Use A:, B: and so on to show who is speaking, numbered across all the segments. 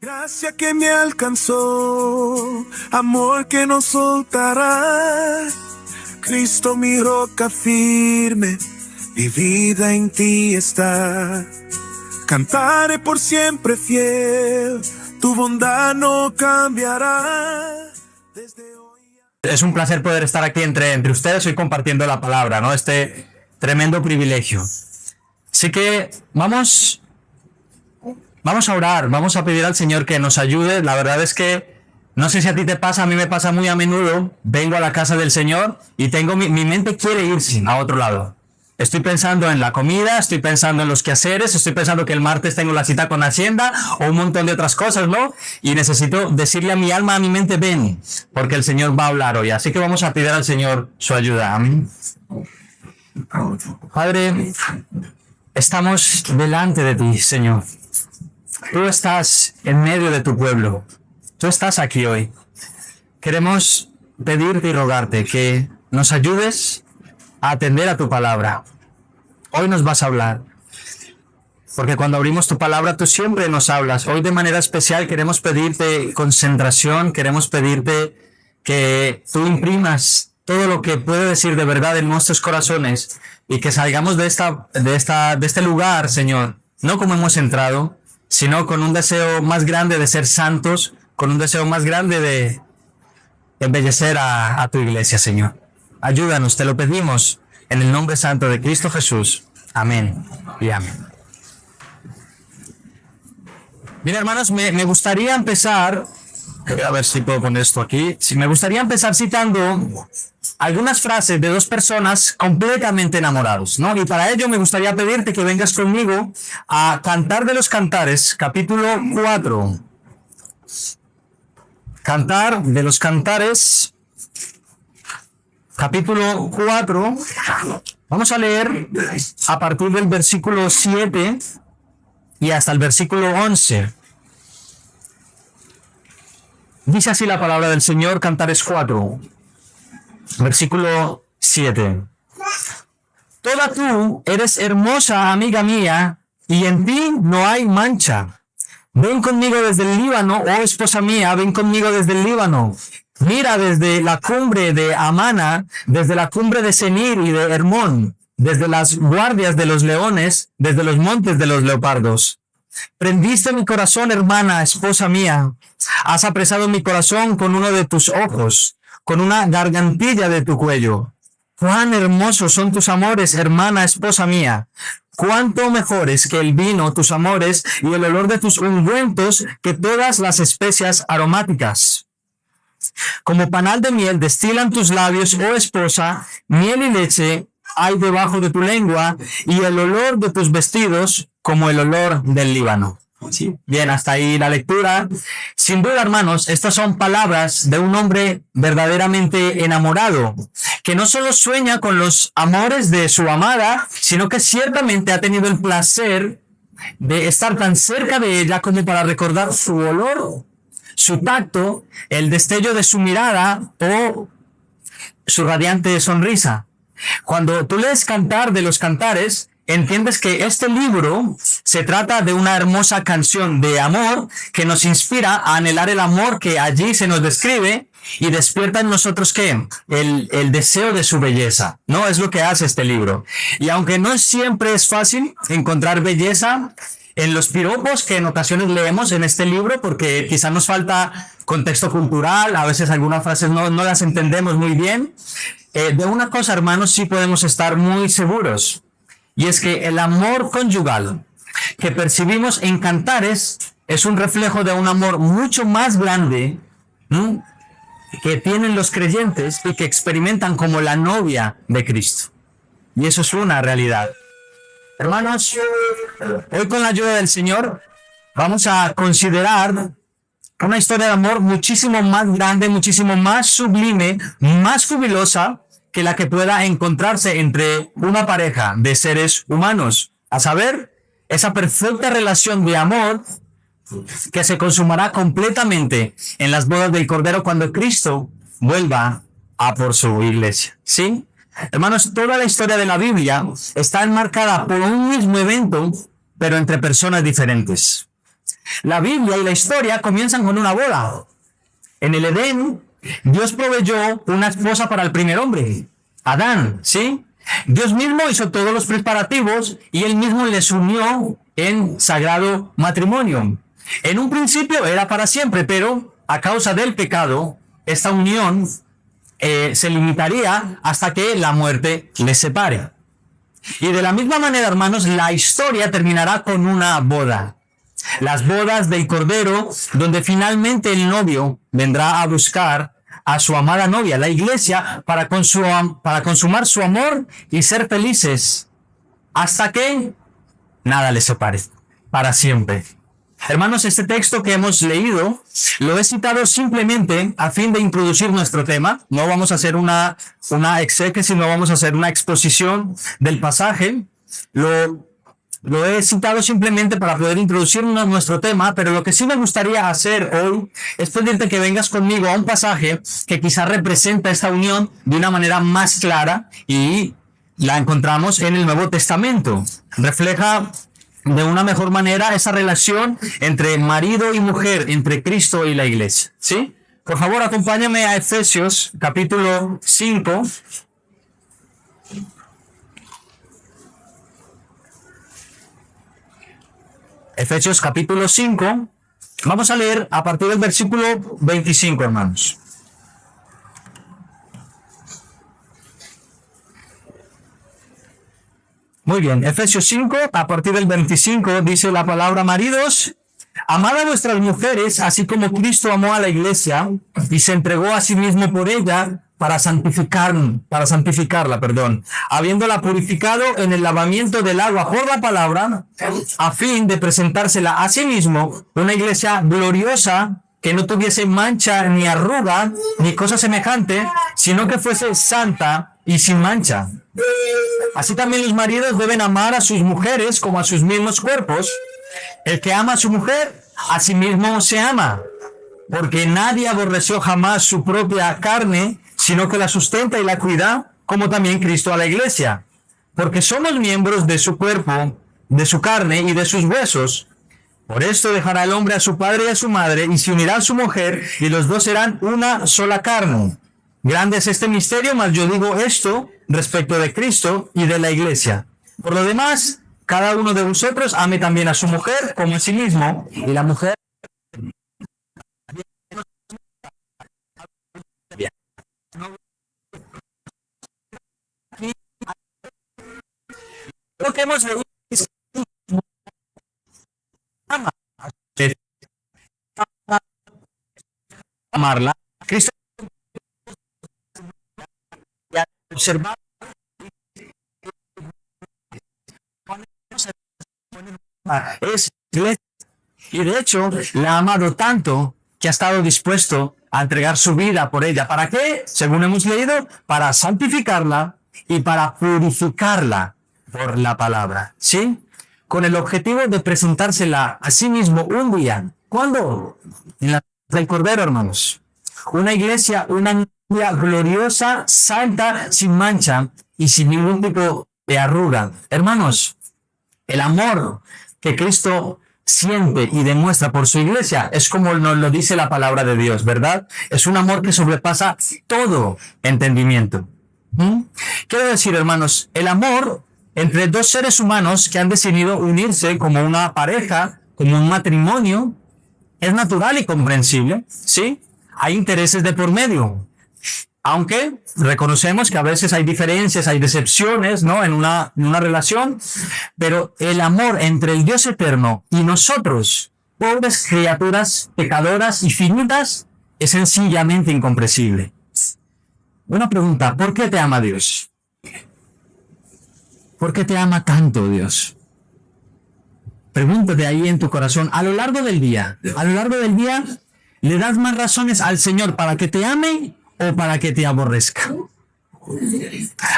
A: Gracia que me alcanzó, amor que no soltará. Cristo mi roca firme, mi vida en ti está. Cantaré por siempre fiel, tu bondad no cambiará. Desde hoy...
B: Es un placer poder estar aquí entre ustedes hoy compartiendo la palabra, ¿no? Este tremendo privilegio. Así que vamos a orar, vamos a pedir al Señor que nos ayude. La verdad es que no sé si a ti te pasa, a mí me pasa muy a menudo. Vengo a la casa del Señor y mi mente quiere irse a otro lado. Estoy pensando en la comida, estoy pensando en los quehaceres, estoy pensando que el martes tengo la cita con Hacienda o un montón de otras cosas, ¿no? Y necesito decirle a mi alma, a mi mente, ven, porque el Señor va a hablar hoy. Así que vamos a pedir al Señor su ayuda. Amén. Padre, estamos delante de ti, Señor. Tú estás en medio de tu pueblo. Tú estás aquí hoy. Queremos pedirte y rogarte que nos ayudes a atender a tu palabra. Hoy nos vas a hablar, porque cuando abrimos tu palabra tú siempre nos hablas. Hoy de manera especial queremos pedirte concentración, queremos pedirte que tú imprimas todo lo que puede decir de verdad en nuestros corazones y que salgamos de este lugar, Señor, no como hemos entrado, sino con un deseo más grande de ser santos, con un deseo más grande de embellecer a tu iglesia, Señor. Ayúdanos, te lo pedimos en el nombre santo de Cristo Jesús. Amén y amén. Bien, hermanos, me gustaría empezar, a ver si puedo poner esto aquí. Me gustaría empezar citando algunas frases de dos personas completamente enamorados, ¿no? Y para ello me gustaría pedirte que vengas conmigo a Cantar de los Cantares, capítulo 4. Cantar de los Cantares, capítulo 4, vamos a leer a partir del versículo 7 y hasta el versículo 11. Dice así la palabra del Señor, Cantares 4, versículo 7. Toda tú eres hermosa, amiga mía, y en ti no hay mancha. Ven conmigo desde el Líbano, oh esposa mía, ven conmigo desde el Líbano. Mira desde la cumbre de Amana, desde la cumbre de Senir y de Hermón, desde las guardias de los leones, desde los montes de los leopardos. Prendiste mi corazón, hermana, esposa mía. Has apresado mi corazón con uno de tus ojos, con una gargantilla de tu cuello. Cuán hermosos son tus amores, hermana, esposa mía. Cuánto mejores que el vino, tus amores, y el olor de tus ungüentos que todas las especias aromáticas. Como panal de miel destilan tus labios, oh esposa, miel y leche hay debajo de tu lengua, y el olor de tus vestidos como el olor del Líbano. ¿Sí? Bien, hasta ahí la lectura. Sin duda, hermanos, estas son palabras de un hombre verdaderamente enamorado, que no solo sueña con los amores de su amada, sino que ciertamente ha tenido el placer de estar tan cerca de ella como para recordar su olor, su tacto, el destello de su mirada o su radiante sonrisa. Cuando tú lees Cantar de los Cantares, entiendes que este libro se trata de una hermosa canción de amor que nos inspira a anhelar el amor que allí se nos describe y despierta en nosotros ¿qué? El deseo de su belleza, ¿no? Es lo que hace este libro. Y aunque no siempre es fácil encontrar belleza en los piropos que en ocasiones leemos en este libro, porque quizá nos falta contexto cultural, a veces algunas frases no las entendemos muy bien, de una cosa, hermanos, sí podemos estar muy seguros. Y es que el amor conyugal que percibimos en Cantares es un reflejo de un amor mucho más grande, ¿no?, que tienen los creyentes y que experimentan como la novia de Cristo. Y eso es una realidad. Hermanos, hoy con la ayuda del Señor vamos a considerar una historia de amor muchísimo más grande, muchísimo más sublime, más jubilosa que la que pueda encontrarse entre una pareja de seres humanos, a saber, esa perfecta relación de amor que se consumará completamente en las bodas del Cordero cuando Cristo vuelva a por su iglesia. ¿Sí? Hermanos, toda la historia de la Biblia está enmarcada por un mismo evento, pero entre personas diferentes. La Biblia y la historia comienzan con una boda. En el Edén, Dios proveyó una esposa para el primer hombre, Adán, ¿sí? Dios mismo hizo todos los preparativos y él mismo les unió en sagrado matrimonio. En un principio era para siempre, pero a causa del pecado, esta unión se limitaría hasta que la muerte les separe. Y de la misma manera, hermanos, la historia terminará con una boda. Las bodas del Cordero, donde finalmente el novio vendrá a buscar a su amada novia, la iglesia, para consumar su amor y ser felices hasta que nada les separe, para siempre. Hermanos, este texto que hemos leído lo he citado simplemente a fin de introducir nuestro tema. No vamos a hacer una exégesis, no vamos a hacer una exposición del pasaje. Lo he citado simplemente para poder introducirnos a nuestro tema, pero lo que sí me gustaría hacer hoy es pedirte que vengas conmigo a un pasaje que quizá representa esta unión de una manera más clara y la encontramos en el Nuevo Testamento. Refleja de una mejor manera esa relación entre marido y mujer, entre Cristo y la iglesia, ¿sí? Por favor, acompáñame a Efesios capítulo 5. Efesios capítulo 5. Vamos a leer a partir del versículo 25, hermanos. Muy bien, Efesios 5, a partir del 25, dice la palabra: maridos, amad a vuestras mujeres, así como Cristo amó a la iglesia y se entregó a sí mismo por ella para santificarla, habiéndola purificado en el lavamiento del agua por la palabra, a fin de presentársela a sí mismo una iglesia gloriosa, que no tuviese mancha ni arruga ni cosa semejante, sino que fuese santa y sin mancha. Así también los maridos deben amar a sus mujeres como a sus mismos cuerpos. El que ama a su mujer, a sí mismo se ama, porque nadie aborreció jamás su propia carne, sino que la sustenta y la cuida, como también Cristo a la iglesia, porque somos miembros de su cuerpo, de su carne y de sus huesos. Por esto dejará el hombre a su padre y a su madre, y se unirá a su mujer, y los dos serán una sola carne. Grande es este misterio, mas yo digo esto respecto de Cristo y de la iglesia. Por lo demás, cada uno de vosotros ame también a su mujer como a sí mismo, y la mujer lo que hemos leído es amarla. Cristo observar es iglesia, y de hecho la ha amado tanto que ha estado dispuesto a entregar su vida por ella. ¿Para qué? Según hemos leído, para santificarla y para purificarla por la palabra, ¿sí? Con el objetivo de presentársela a sí mismo un día. ¿Cuándo? En la del Cordero, hermanos. Una iglesia gloriosa, santa, sin mancha y sin ningún tipo de arruga. Hermanos, el amor que Cristo siente y demuestra por su iglesia es como nos lo dice la palabra de Dios, ¿verdad? Es un amor que sobrepasa todo entendimiento. Quiero decir, hermanos, el amor entre dos seres humanos que han decidido unirse como una pareja, como un matrimonio, es natural y comprensible, ¿sí? Hay intereses de por medio. Aunque reconocemos que a veces hay diferencias, hay decepciones, ¿no? En una relación, pero el amor entre el Dios eterno y nosotros, pobres criaturas pecadoras y finitas, es sencillamente incomprensible. Una pregunta: ¿por qué te ama Dios? ¿Por qué te ama tanto Dios? Pregúntate ahí en tu corazón, a lo largo del día, ¿le das más razones al Señor para que te ame o para que te aborrezca?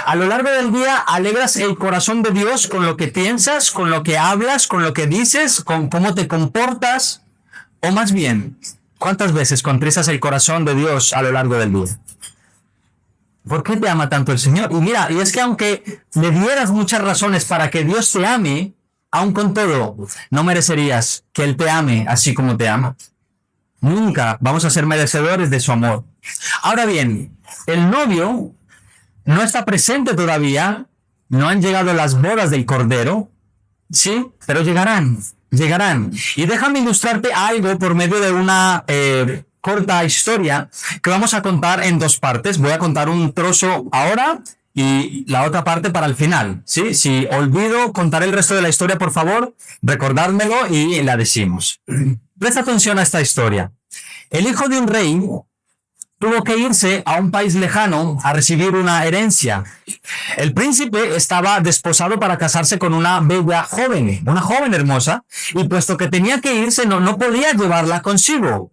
B: A lo largo del día, ¿alegras el corazón de Dios con lo que piensas, con lo que hablas, con lo que dices, con cómo te comportas? O más bien, ¿cuántas veces contristas el corazón de Dios a lo largo del día? ¿Por qué te ama tanto el Señor? Y mira, y es que aunque le dieras muchas razones para que Dios te ame, Aun con todo, no merecerías que Él te ame así como te ama. Nunca vamos a ser merecedores de su amor. Ahora bien, el novio no está presente todavía, no han llegado las bodas del Cordero, ¿sí? Pero llegarán, llegarán. Y déjame ilustrarte algo por medio de una corta historia que vamos a contar en dos partes. Voy a contar un trozo ahora y la otra parte para el final, ¿sí? Si olvido contar el resto de la historia, por favor, recordármelo y la decimos. Presta atención a esta historia. El hijo de un rey tuvo que irse a un país lejano a recibir una herencia. El príncipe estaba desposado para casarse con una bella joven, una joven hermosa, y puesto que tenía que irse, no podía llevarla consigo.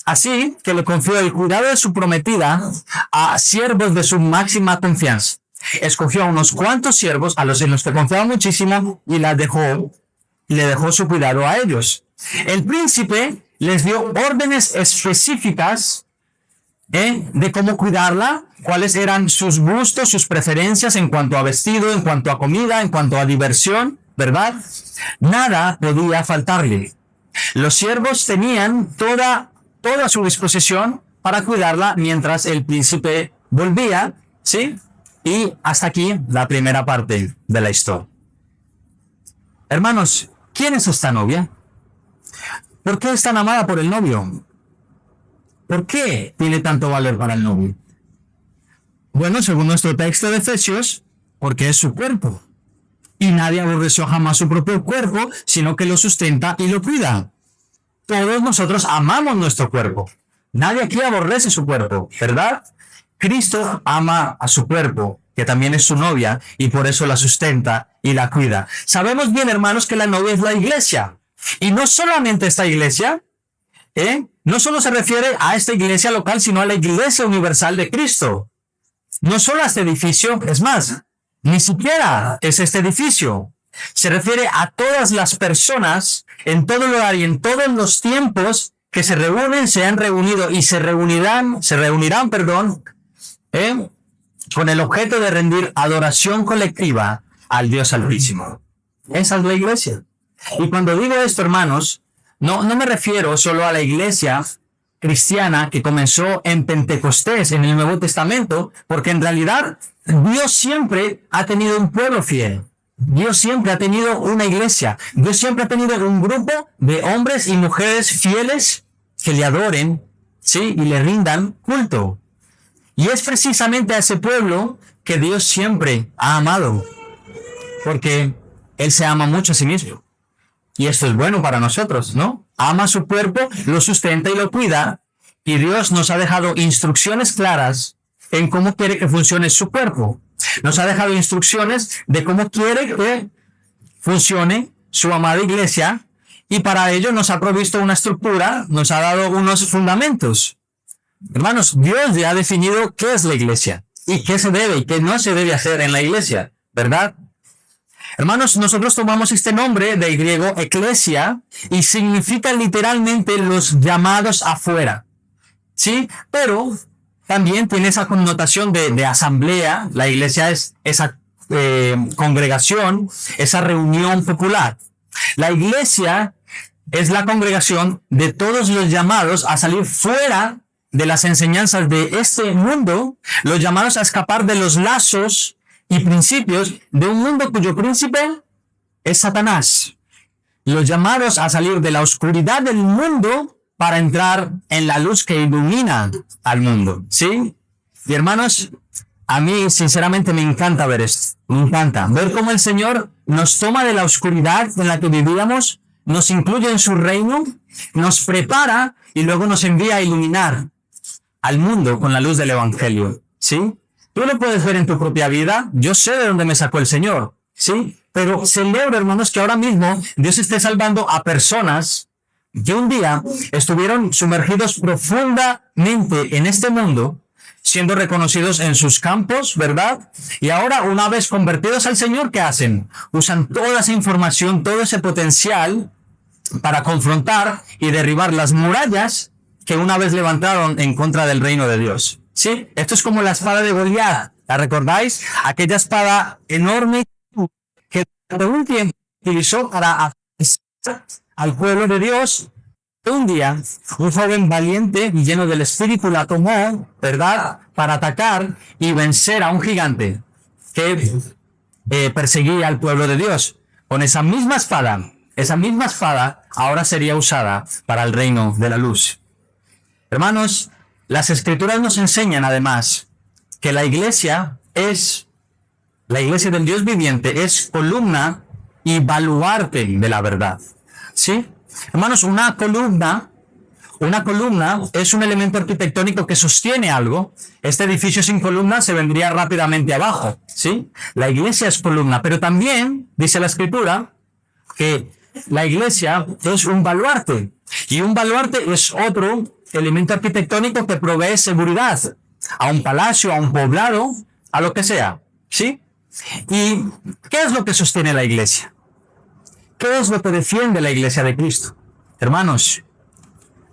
B: Así que le confió el cuidado de su prometida a siervos de su máxima confianza. Escogió a unos cuantos siervos en los que confiaba muchísimo y le dejó su cuidado a ellos. El príncipe les dio órdenes específicas de cómo cuidarla, cuáles eran sus gustos, sus preferencias en cuanto a vestido, en cuanto a comida, en cuanto a diversión, ¿verdad? Nada podía faltarle. Los siervos tenían toda a su disposición para cuidarla mientras el príncipe volvía, ¿sí? Y hasta aquí la primera parte de la historia. Hermanos, ¿quién es esta novia? ¿Por qué es tan amada por el novio? ¿Por qué tiene tanto valor para el novio? Bueno, según nuestro texto de Efesios, porque es su cuerpo. Y nadie aborreció jamás su propio cuerpo, sino que lo sustenta y lo cuida. Todos nosotros amamos nuestro cuerpo. Nadie aquí aborrece su cuerpo, ¿verdad? Cristo ama a su cuerpo, que también es su novia, y por eso la sustenta y la cuida. Sabemos bien, hermanos, que la novia es la iglesia. Y no solamente esta iglesia, no solo se refiere a esta iglesia local, sino a la iglesia universal de Cristo. No solo a este edificio, es más, ni siquiera es este edificio. Se refiere a todas las personas en todo lugar y en todos los tiempos que se reúnen, se han reunido y se reunirán, con el objeto de rendir adoración colectiva al Dios Altísimo. Esa es la iglesia. Y cuando digo esto, hermanos, no me refiero solo a la iglesia cristiana que comenzó en Pentecostés, en el Nuevo Testamento, porque en realidad Dios siempre ha tenido un pueblo fiel. Dios siempre ha tenido una iglesia. Dios siempre ha tenido un grupo de hombres y mujeres fieles que le adoren, ¿sí? Y le rindan culto. Y es precisamente a ese pueblo que Dios siempre ha amado. Porque Él se ama mucho a sí mismo. Y esto es bueno para nosotros, ¿no? Ama su cuerpo, lo sustenta y lo cuida. Y Dios nos ha dejado instrucciones claras en cómo quiere que funcione su cuerpo. Nos ha dejado instrucciones de cómo quiere que funcione su amada iglesia, y para ello nos ha provisto una estructura, nos ha dado unos fundamentos. Hermanos, Dios ya ha definido qué es la iglesia y qué se debe y qué no se debe hacer en la iglesia, ¿verdad? Hermanos, nosotros tomamos este nombre del griego eclesia y significa literalmente los llamados afuera, ¿sí? Pero también tiene esa connotación de asamblea. La iglesia es esa congregación, esa reunión popular. La iglesia es la congregación de todos los llamados a salir fuera de las enseñanzas de este mundo, los llamados a escapar de los lazos y principios de un mundo cuyo príncipe es Satanás. Los llamados a salir de la oscuridad del mundo para entrar en la luz que ilumina al mundo, ¿sí? Y hermanos, a mí sinceramente me encanta ver esto. Me encanta ver cómo el Señor nos toma de la oscuridad en la que vivíamos, nos incluye en su reino, nos prepara y luego nos envía a iluminar al mundo con la luz del Evangelio, ¿sí? Tú lo puedes ver en tu propia vida. Yo sé de dónde me sacó el Señor, ¿sí? Pero celebro, hermanos, que ahora mismo Dios esté salvando a personas que un día estuvieron sumergidos profundamente en este mundo, siendo reconocidos en sus campos, ¿verdad? Y ahora, una vez convertidos al Señor, ¿qué hacen? Usan toda esa información, todo ese potencial para confrontar y derribar las murallas que una vez levantaron en contra del reino de Dios, ¿sí? Esto es como la espada de Goliat. ¿La recordáis? Aquella espada enorme que durante un tiempo utilizó para al pueblo de Dios. Un día, un joven valiente y lleno del Espíritu la tomó, ¿verdad?, para atacar y vencer a un gigante que perseguía al pueblo de Dios. Con esa misma espada ahora sería usada para el reino de la luz. Hermanos, las Escrituras nos enseñan además que la iglesia del Dios viviente es columna y baluarte de la verdad. ¿Sí? Hermanos, una columna es un elemento arquitectónico que sostiene algo. Este edificio sin columna se vendría rápidamente abajo, ¿sí? La iglesia es columna, pero también dice la Escritura que la iglesia es un baluarte. Y un baluarte es otro elemento arquitectónico que provee seguridad a un palacio, a un poblado, a lo que sea, ¿sí? ¿Y qué es lo que sostiene la iglesia? ¿Qué es lo que defiende la iglesia de Cristo? Hermanos,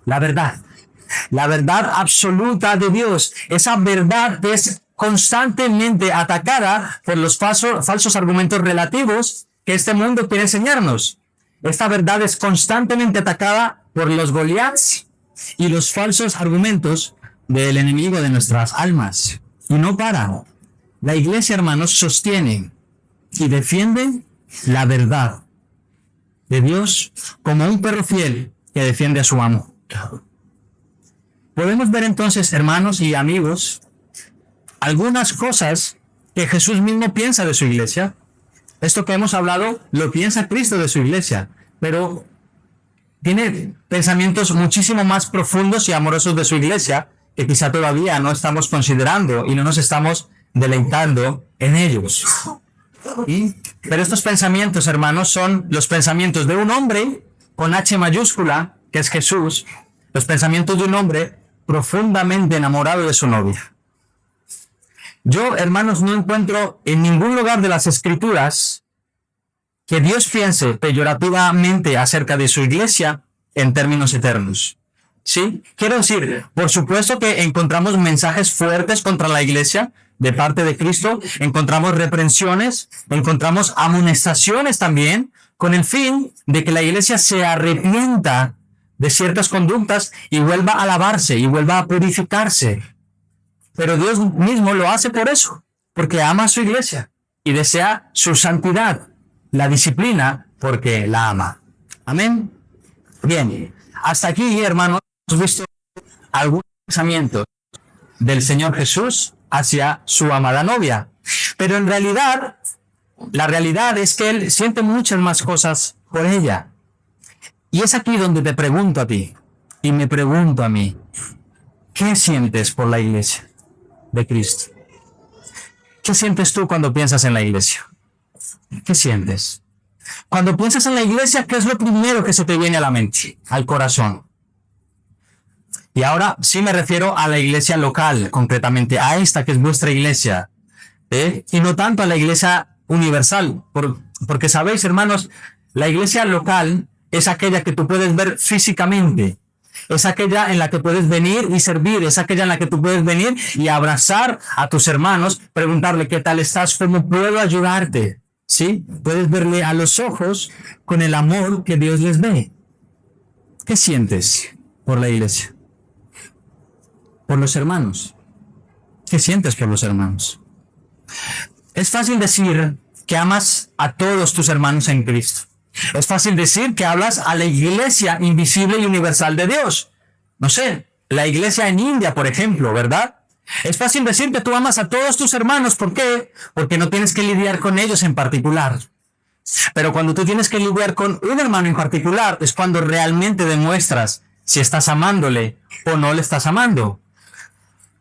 B: la verdad absoluta de Dios, esa verdad es constantemente atacada por los falsos argumentos relativos que este mundo quiere enseñarnos. Esta verdad es constantemente atacada por los Goliaths y los falsos argumentos del enemigo de nuestras almas. Y no para. La iglesia, hermanos, sostiene y defiende la verdad de Dios como un perro fiel que defiende a su amo. Podemos ver entonces, hermanos y amigos, algunas cosas que Jesús mismo piensa de su iglesia. Esto que hemos hablado lo piensa Cristo de su iglesia, pero tiene pensamientos muchísimo más profundos y amorosos de su iglesia que quizá todavía no estamos considerando y no nos estamos deleitando en ellos. Pero estos pensamientos, hermanos, son los pensamientos de un hombre con H mayúscula, que es Jesús, los pensamientos de un hombre profundamente enamorado de su novia. Yo, hermanos, no encuentro en ningún lugar de las Escrituras que Dios piense peyorativamente acerca de su iglesia en términos eternos. ¿Sí? Quiero decir, por supuesto que encontramos mensajes fuertes contra la iglesia de parte de Cristo, encontramos reprensiones, encontramos amonestaciones también, con el fin de que la iglesia se arrepienta de ciertas conductas y vuelva a lavarse y vuelva a purificarse. Pero Dios mismo lo hace por eso, porque ama a su iglesia y desea su santidad, la disciplina, porque la ama. Amén. Bien, hasta aquí, hermanos, hemos visto algunos pensamientos del Señor Jesús hacia su amada novia. Pero en realidad, la realidad es que Él siente muchas más cosas por ella. Y es aquí donde te pregunto a ti, y me pregunto a mí, ¿qué sientes por la iglesia de Cristo? ¿Qué sientes tú cuando piensas en la iglesia? ¿Qué sientes? Cuando piensas en la iglesia, ¿qué es lo primero que se te viene a la mente, al corazón? Y ahora sí me refiero a la iglesia local, concretamente, a esta que es vuestra iglesia, y no tanto a la iglesia universal, porque sabéis, hermanos, la iglesia local es aquella que tú puedes ver físicamente, es aquella en la que puedes venir y servir, es aquella en la que tú puedes venir y abrazar a tus hermanos, preguntarle qué tal estás, cómo puedo ayudarte, ¿sí? Puedes verle a los ojos con el amor que Dios les ve. ¿Qué sientes por la iglesia? Por los hermanos. ¿Qué sientes por los hermanos? Es fácil decir que amas a todos tus hermanos en Cristo. Es fácil decir que hablas a la iglesia invisible y universal de Dios. No sé, la iglesia en India, por ejemplo, ¿verdad? Es fácil decir que tú amas a todos tus hermanos. ¿Por qué? Porque no tienes que lidiar con ellos en particular. Pero cuando tú tienes que lidiar con un hermano en particular, es cuando realmente demuestras si estás amándole o no le estás amando.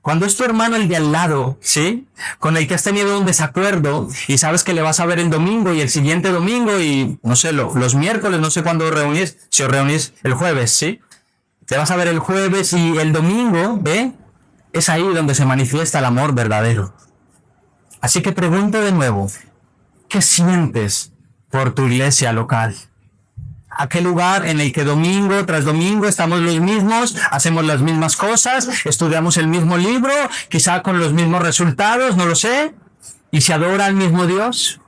B: Cuando es tu hermano el de al lado, ¿sí? Con el que has tenido un desacuerdo y sabes que le vas a ver el domingo y el siguiente domingo y, no sé, los miércoles, no sé cuándo os reunís, si os reunís el jueves, ¿sí? Te vas a ver el jueves y el domingo, es ahí donde se manifiesta el amor verdadero. Así que pregunto de nuevo, ¿qué sientes por tu iglesia local? Aquel lugar en el que domingo tras domingo estamos los mismos, hacemos las mismas cosas, estudiamos el mismo libro, quizá con los mismos resultados, no lo sé, y se adora al mismo Dios.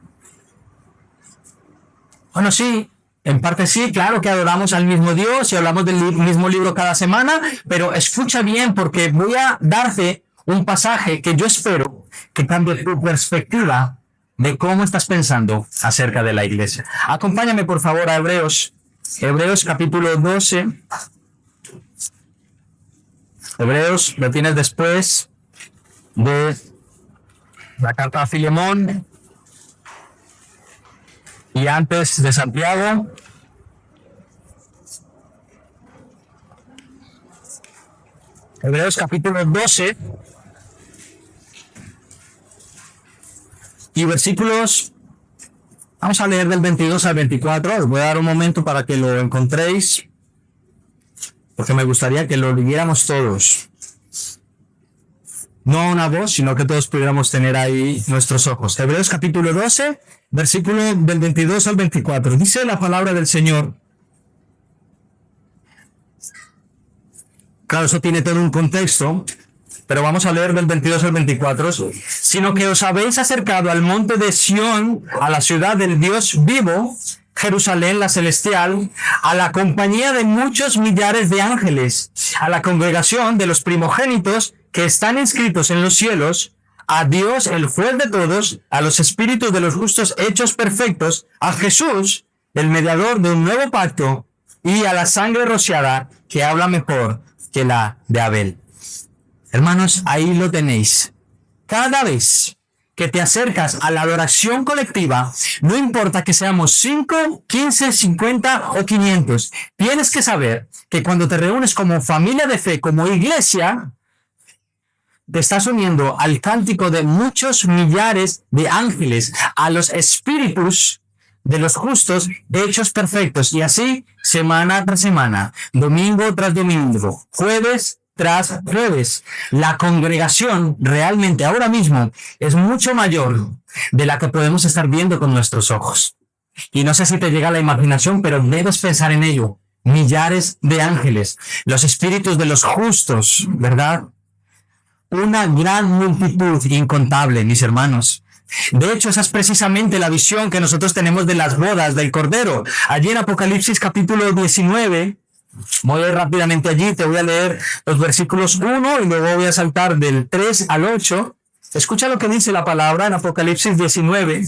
B: Bueno, sí, en parte sí, claro que adoramos al mismo Dios y hablamos del mismo libro cada semana, pero escucha bien porque voy a darte un pasaje que yo espero que cambie tu perspectiva de cómo estás pensando acerca de la iglesia. Acompáñame por favor a Hebreos, Hebreos capítulo 12. Hebreos lo tienes después de la carta a Filemón y antes de Santiago. Hebreos capítulo 12 y versículos, vamos a leer del 22 al 24. Os voy a dar un momento para que lo encontréis, porque me gustaría que lo leyéramos todos. No a una voz, sino que todos pudiéramos tener ahí nuestros ojos. Hebreos capítulo 12, versículo del 22 al 24. Dice la palabra del Señor. Claro, eso tiene todo un contexto, pero vamos a leer del 22 al 24. Sino que os habéis acercado al monte de Sión, a la ciudad del Dios vivo, Jerusalén la celestial, a la compañía de muchos millares de ángeles, a la congregación de los primogénitos que están inscritos en los cielos, a Dios el juez de todos, a los espíritus de los justos hechos perfectos, a Jesús, el mediador de un nuevo pacto, y a la sangre rociada que habla mejor que la de Abel. Hermanos, ahí lo tenéis. Cada vez que te acercas a la adoración colectiva, no importa que seamos 5, 15, 50 o 500, tienes que saber que cuando te reúnes como familia de fe, como iglesia, te estás uniendo al cántico de muchos millares de ángeles, a los espíritus de los justos hechos perfectos, y así semana tras semana, domingo tras domingo, jueves tras jueves. La congregación realmente ahora mismo es mucho mayor de la que podemos estar viendo con nuestros ojos. Y no sé si te llega a la imaginación, pero debes pensar en ello. Millares de ángeles, los espíritus de los justos, ¿verdad? Una gran multitud incontable, mis hermanos. De hecho, esa es precisamente la visión que nosotros tenemos de las bodas del Cordero. Allí en Apocalipsis capítulo 19, voy a ir rápidamente allí, te voy a leer los versículos 1 y luego voy a saltar del 3 al 8. Escucha lo que dice la palabra en Apocalipsis 19,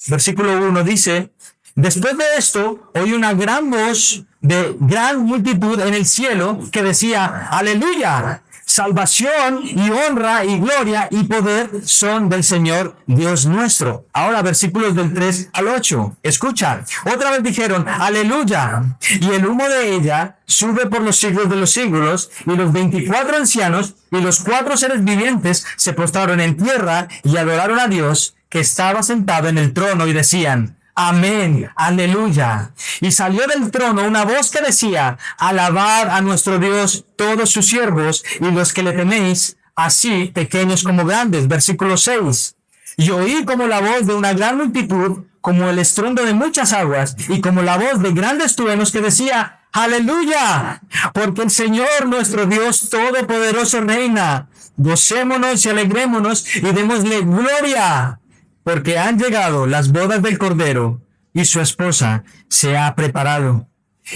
B: versículo 1 dice: después de esto, oí una gran voz de gran multitud en el cielo que decía: aleluya. Salvación y honra y gloria y poder son del Señor Dios nuestro. Ahora versículos del 3 al 8. Escucha. Otra vez dijeron: aleluya. Y el humo de ella sube por los siglos de los siglos. Y los 24 ancianos y los 4 seres vivientes se postraron en tierra y adoraron a Dios que estaba sentado en el trono y decían: amén, aleluya. Y salió del trono una voz que decía: alabad a nuestro Dios todos sus siervos y los que le teméis, así pequeños como grandes. Versículo 6. Y oí como la voz de una gran multitud, como el estruendo de muchas aguas, y como la voz de grandes truenos que decía: aleluya, porque el Señor nuestro Dios todopoderoso reina. Gocémonos y alegrémonos y démosle gloria, porque han llegado las bodas del Cordero y su esposa se ha preparado.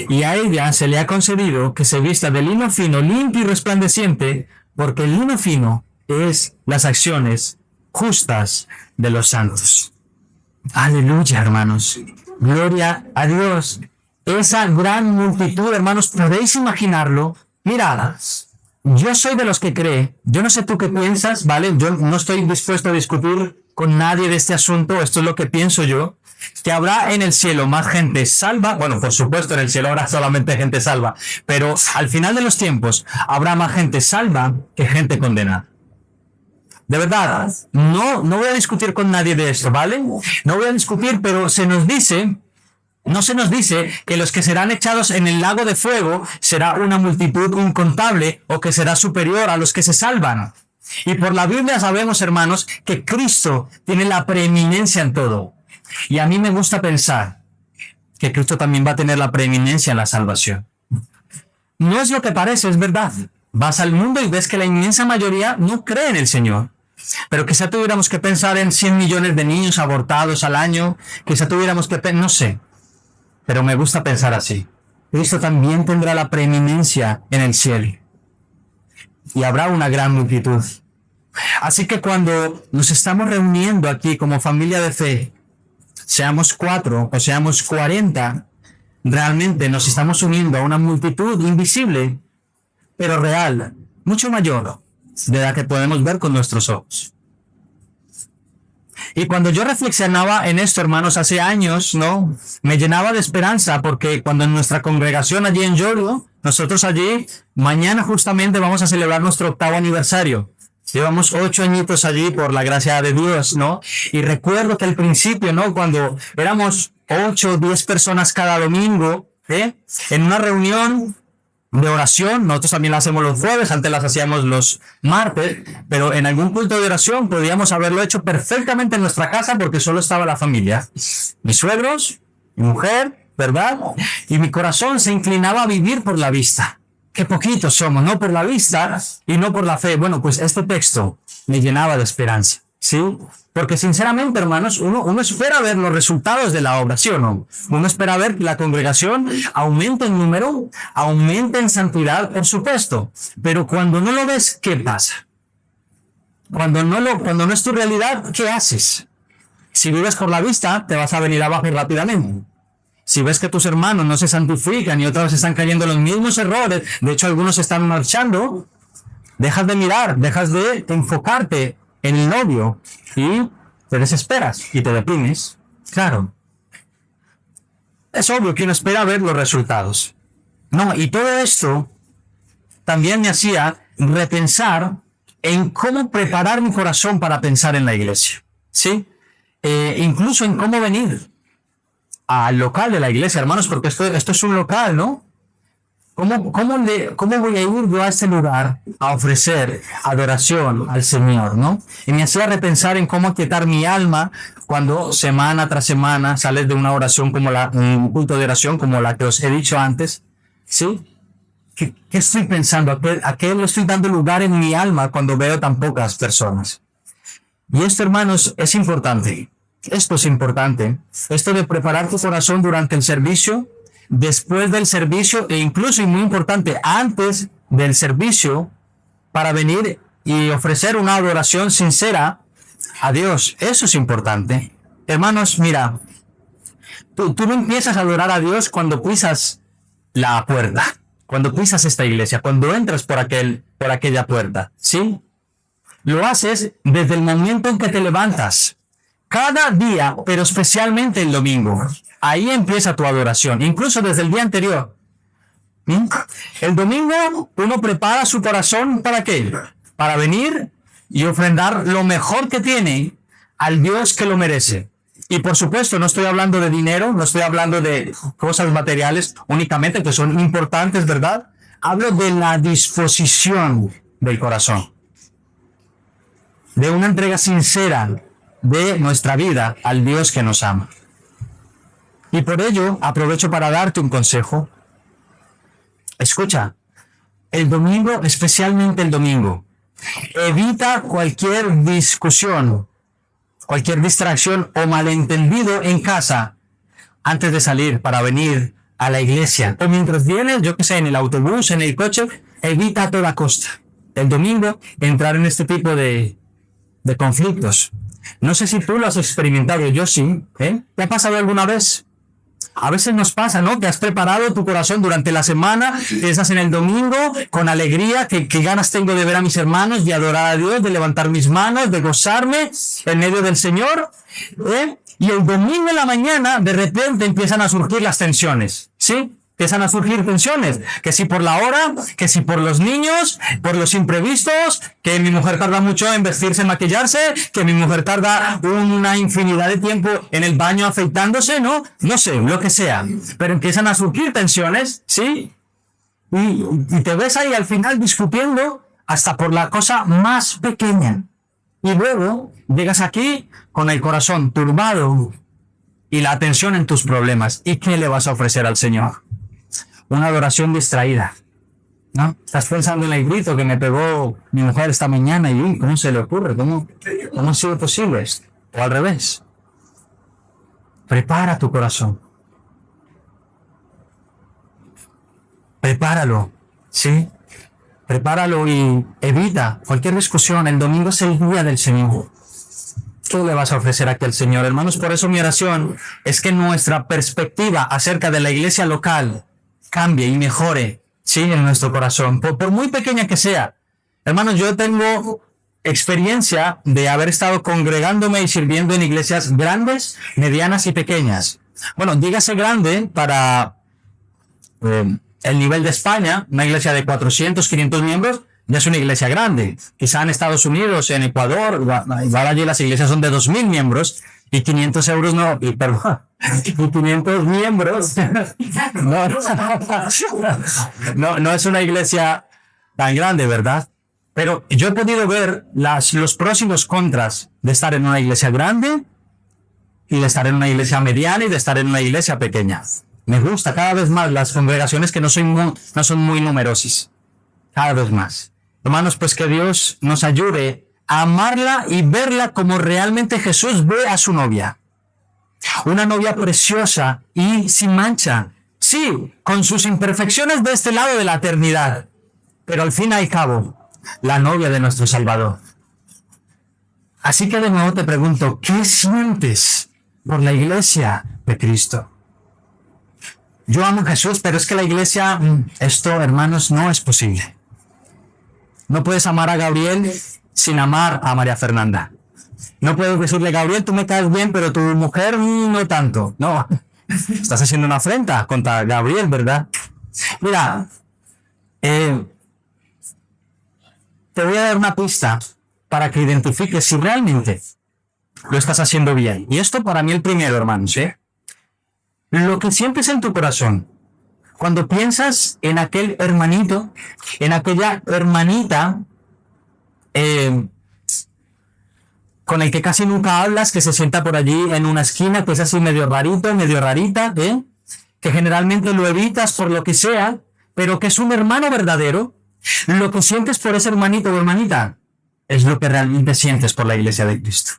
B: Y a ella se le ha concedido que se vista de lino fino, limpio y resplandeciente, porque el lino fino es las acciones justas de los santos. Aleluya, hermanos. Gloria a Dios. Esa gran multitud, hermanos, ¿podéis imaginarlo? Mirad, yo soy de los que cree, yo no sé tú qué piensas, ¿vale? Yo no estoy dispuesto a discutir con nadie de este asunto, esto es lo que pienso yo, que habrá en el cielo más gente salva. Bueno, por supuesto en el cielo habrá solamente gente salva, pero al final de los tiempos habrá más gente salva que gente condenada. De verdad, no voy a discutir con nadie de esto, ¿vale? No voy a discutir, pero no se nos dice que los que serán echados en el lago de fuego será una multitud incontable o que será superior a los que se salvan. Y por la Biblia sabemos, hermanos, que Cristo tiene la preeminencia en todo. Y a mí me gusta pensar que Cristo también va a tener la preeminencia en la salvación. No es lo que parece, es verdad. Vas al mundo y ves que la inmensa mayoría no cree en el Señor. Pero quizá tuviéramos que pensar en 100 millones de niños abortados al año, quizá tuviéramos que pensar, no sé. pero me gusta pensar así. Cristo también tendrá la preeminencia en el cielo. Y habrá una gran multitud. Así que cuando nos estamos reuniendo aquí como familia de fe, seamos 4 o seamos 40, realmente nos estamos uniendo a una multitud invisible, pero real, mucho mayor de la que podemos ver con nuestros ojos. Y cuando yo reflexionaba en esto, hermanos, hace años, ¿no? Me llenaba de esperanza porque cuando en nuestra congregación allí en Yorio, nosotros allí, mañana justamente vamos a celebrar nuestro 8º aniversario. Llevamos 8 añitos allí por la gracia de Dios, ¿no? Y recuerdo que al principio, ¿no? Cuando éramos 8 o 10 personas cada domingo, en una reunión de oración, nosotros también la hacemos los jueves, antes las hacíamos los martes, pero en algún culto de oración podíamos haberlo hecho perfectamente en nuestra casa porque solo estaba la familia. Mis suegros, mi mujer, ¿verdad? Y mi corazón se inclinaba a vivir por la vista. Qué poquitos somos, no por la vista y no por la fe. Bueno, pues este texto me llenaba de esperanza, ¿sí? Porque sinceramente, hermanos, uno espera ver los resultados de la obra, ¿sí o no? Uno espera ver que la congregación aumente en número, aumente en santidad, por supuesto. Pero cuando no lo ves, ¿qué pasa? Cuando no es tu realidad, ¿qué haces? Si vives por la vista, te vas a venir abajo rápidamente. Si ves que tus hermanos no se santifican y otra vez están cayendo en los mismos errores, de hecho algunos están marchando, dejas de mirar, dejas de enfocarte en el novio y te desesperas y te deprimes. Claro. Es obvio que uno espera ver los resultados. No, y todo esto también me hacía repensar en cómo preparar mi corazón para pensar en la iglesia. ¿Sí? Incluso en cómo venir al local de la iglesia, hermanos, porque esto es un local, ¿no? ¿Cómo voy a ir yo a este lugar a ofrecer adoración al Señor, ¿no? Y me hacía repensar en cómo aquietar mi alma cuando semana tras semana sales de una oración como un culto de oración como la que os he dicho antes, ¿sí? ¿Qué estoy pensando? ¿A qué le estoy dando lugar en mi alma cuando veo tan pocas personas? Y esto, hermanos, es importante. Esto es importante. Esto de preparar tu corazón durante el servicio, después del servicio e incluso, y muy importante, antes del servicio, para venir y ofrecer una adoración sincera a Dios. Eso es importante. Hermanos, mira, tú no empiezas a adorar a Dios cuando pisas la puerta, cuando pisas esta iglesia, cuando entras por aquella puerta, ¿sí? Lo haces desde el momento en que te levantas. Cada día, pero especialmente el domingo. Ahí empieza tu adoración, incluso desde el día anterior. El domingo uno prepara su corazón ¿para qué? Para venir y ofrendar lo mejor que tiene al Dios que lo merece. Y por supuesto, no estoy hablando de dinero, no estoy hablando de cosas materiales únicamente, que son importantes, ¿verdad? Hablo de la disposición del corazón, de una entrega sincera de nuestra vida al Dios que nos ama. Y por ello aprovecho para darte un consejo. Escucha, el domingo, especialmente el domingo, evita cualquier discusión, cualquier distracción o malentendido en casa antes de salir para venir a la iglesia. O mientras vienes, yo que sé, en el autobús, en el coche, evita a toda costa el domingo entrar en este tipo de conflictos. No sé si tú lo has experimentado, yo sí. ¿Te ha pasado alguna vez? A veces nos pasa, ¿no? Que has preparado tu corazón durante la semana, piensas en el domingo con alegría, que ganas tengo de ver a mis hermanos, de adorar a Dios, de levantar mis manos, de gozarme en medio del Señor. Y el domingo en la mañana, de repente empiezan a surgir las tensiones, ¿sí? Empiezan a surgir tensiones, que si por la hora, que si por los niños, por los imprevistos, que mi mujer tarda mucho en vestirse, en maquillarse, que mi mujer tarda una infinidad de tiempo en el baño afeitándose, ¿no? No sé, lo que sea. Pero empiezan a surgir tensiones, ¿sí? Y te ves ahí al final discutiendo hasta por la cosa más pequeña. Y luego llegas aquí con el corazón turbado y la atención en tus problemas. ¿Y qué le vas a ofrecer al Señor? Una adoración distraída, ¿no? Estás pensando en el grito que me pegó mi mujer esta mañana y ¿cómo se le ocurre? ¿Cómo ha sido posible esto? O al revés. Prepara tu corazón. prepáralo, ¿sí? Prepáralo y evita cualquier discusión. El domingo es el día del Señor. ¿Qué le vas a ofrecer aquí al Señor? Hermanos, por eso mi oración es que nuestra perspectiva acerca de la iglesia local cambie y mejore, ¿sí? En nuestro corazón, por muy pequeña que sea. Hermanos, yo tengo experiencia de haber estado congregándome y sirviendo en iglesias grandes, medianas y pequeñas. Bueno, dígase grande para el nivel de España, una iglesia de 400, 500 miembros, ya es una iglesia grande. Quizá en Estados Unidos, en Ecuador, igual allí las iglesias son de 2.000 miembros y 500 euros no, y perdón, y 500 miembros no es una iglesia tan grande, ¿verdad? Pero yo he podido ver los pros y los contras de estar en una iglesia grande y de estar en una iglesia mediana y de estar en una iglesia pequeña. Me gusta cada vez más las congregaciones que no son muy numerosas. Cada vez más. Hermanos, pues que Dios nos ayude a amarla y verla como realmente Jesús ve a su novia. Una novia preciosa y sin mancha. Sí, con sus imperfecciones de este lado de la eternidad. Pero al fin y al cabo, la novia de nuestro Salvador. Así que de nuevo te pregunto, ¿qué sientes por la iglesia de Cristo? Yo amo a Jesús, pero es que la iglesia, esto, hermanos, no es posible. No puedes amar a Gabriel sin amar a María Fernanda. No puedes decirle, Gabriel, tú me caes bien, pero tu mujer no tanto. No, estás haciendo una afrenta contra Gabriel, ¿verdad? Mira, te voy a dar una pista para que identifiques si realmente lo estás haciendo bien. Y esto para mí el primero, hermanos, ¿eh? Lo que sientes en tu corazón cuando piensas en aquel hermanito, en aquella hermanita con el que casi nunca hablas, que se sienta por allí en una esquina, que es así medio rarito, medio rarita, que generalmente lo evitas por lo que sea, pero que es un hermano verdadero. Lo que sientes por ese hermanito o hermanita es lo que realmente sientes por la iglesia de Cristo.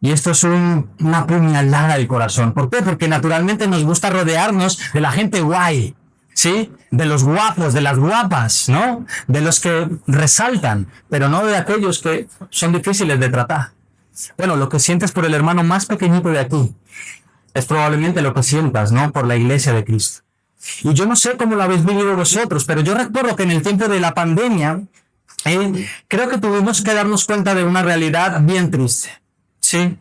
B: Y esto es una puñalada del corazón. ¿Por qué? Porque naturalmente nos gusta rodearnos de la gente guay, ¿sí? De los guapos, de las guapas, ¿no? De los que resaltan, pero no de aquellos que son difíciles de tratar. Bueno, lo que sientes por el hermano más pequeñito de aquí es probablemente lo que sientas, ¿no? Por la iglesia de Cristo. Y yo no sé cómo lo habéis vivido vosotros, pero yo recuerdo que en el tiempo de la pandemia, creo que tuvimos que darnos cuenta de una realidad bien triste. Sí,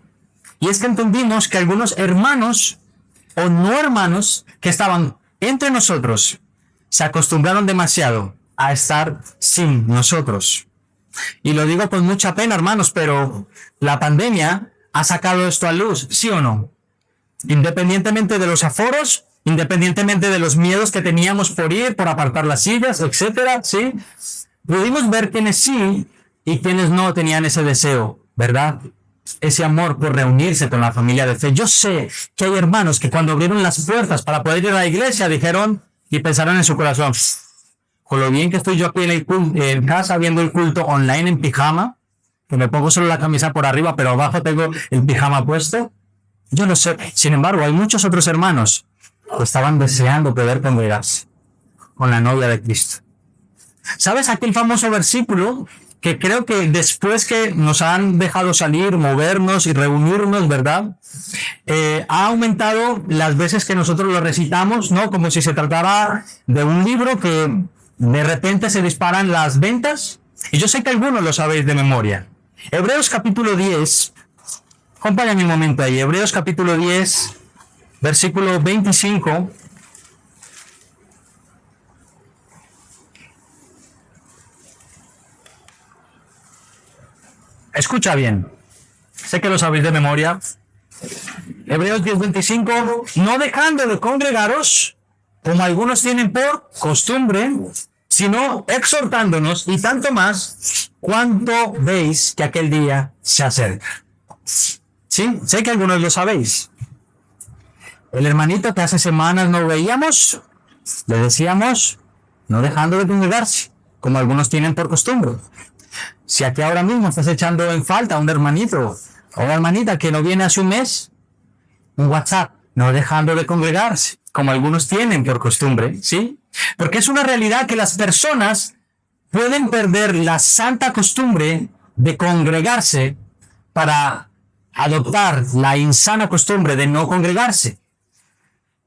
B: y es que entendimos que algunos hermanos o no hermanos que estaban entre nosotros se acostumbraron demasiado a estar sin nosotros. Y lo digo con mucha pena, hermanos, pero la pandemia ha sacado esto a luz, ¿sí o no? Independientemente de los aforos, independientemente de los miedos que teníamos por ir, por apartar las sillas, etcétera, ¿sí? Pudimos ver quienes sí y quienes no tenían ese deseo, ¿verdad? Ese amor por reunirse con la familia de fe. Yo sé que hay hermanos que cuando abrieron las puertas para poder ir a la iglesia dijeron y pensaron en su corazón, con lo bien que estoy yo aquí en casa viendo el culto online en pijama, que me pongo solo la camisa por arriba pero abajo tengo el pijama puesto. Yo lo sé. Sin embargo, hay muchos otros hermanos que estaban deseando poder congregarse con la novia de Cristo. ¿Sabes aquel famoso versículo que creo que después que nos han dejado salir, movernos y reunirnos, ¿verdad? Ha aumentado las veces que nosotros lo recitamos, ¿no? Como si se tratara de un libro que de repente se disparan las ventas. Y yo sé que algunos lo sabéis de memoria. Hebreos capítulo 10, acompáñame un momento ahí. Hebreos capítulo 10, versículo 25. Escucha bien, sé que lo sabéis de memoria. Hebreos 10:25, no dejando de congregaros, como algunos tienen por costumbre, sino exhortándonos, y tanto más, cuanto veis que aquel día se acerca. Sí, sé que algunos lo sabéis. El hermanito que hace semanas no veíamos, le decíamos, no dejando de congregarse, como algunos tienen por costumbre. Si aquí ahora mismo estás echando en falta a un hermanito o una hermanita que no viene hace un mes, un WhatsApp, no dejando de congregarse. como algunos tienen por costumbre, ¿sí? Porque es una realidad que las personas pueden perder la santa costumbre de congregarse para adoptar la insana costumbre de no congregarse.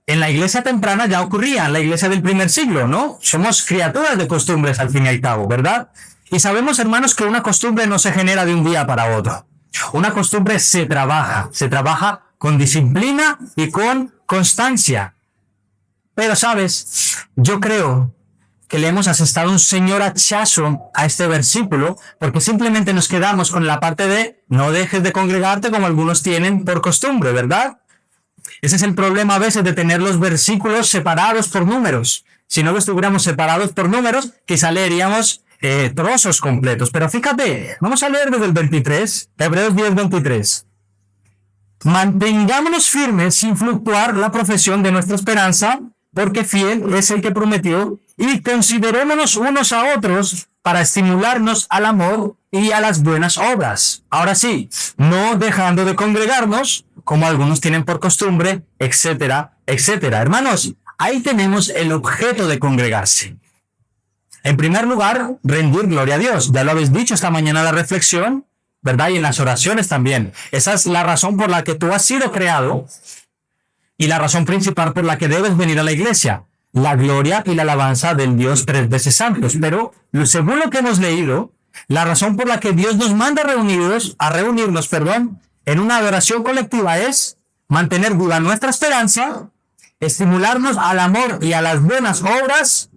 B: En la iglesia temprana ya ocurría, en la iglesia del primer siglo, ¿no? Somos criaturas de costumbres al fin y al cabo, ¿verdad? Y sabemos, hermanos, que una costumbre no se genera de un día para otro. Una costumbre se trabaja con disciplina y con constancia. Pero, ¿sabes? Yo creo que le hemos asestado un señor hachazo a este versículo porque simplemente nos quedamos con la parte de no dejes de congregarte como algunos tienen por costumbre, ¿verdad? Ese es el problema a veces de tener los versículos separados por números. Si no los estuviéramos separados por números, quizá leeríamos trozos completos. Pero fíjate, vamos a leer desde el 23, Hebreos 10, 23. Mantengámonos firmes sin fluctuar la profesión de nuestra esperanza, porque fiel es el que prometió, y considerémonos unos a otros para estimularnos al amor y a las buenas obras. Ahora sí, no dejando de congregarnos, como algunos tienen por costumbre, etcétera, etcétera. Hermanos, ahí tenemos el objeto de congregarse. En primer lugar, rendir gloria a Dios. Ya lo habéis dicho esta mañana en la reflexión, ¿verdad? Y en las oraciones también. Esa es la razón por la que tú has sido creado y la razón principal por la que debes venir a la iglesia. La gloria y la alabanza del Dios tres veces santos. Pero, según lo que hemos leído, la razón por la que Dios nos manda a reunirnos, en una adoración colectiva es mantener viva nuestra esperanza, estimularnos al amor y a las buenas obras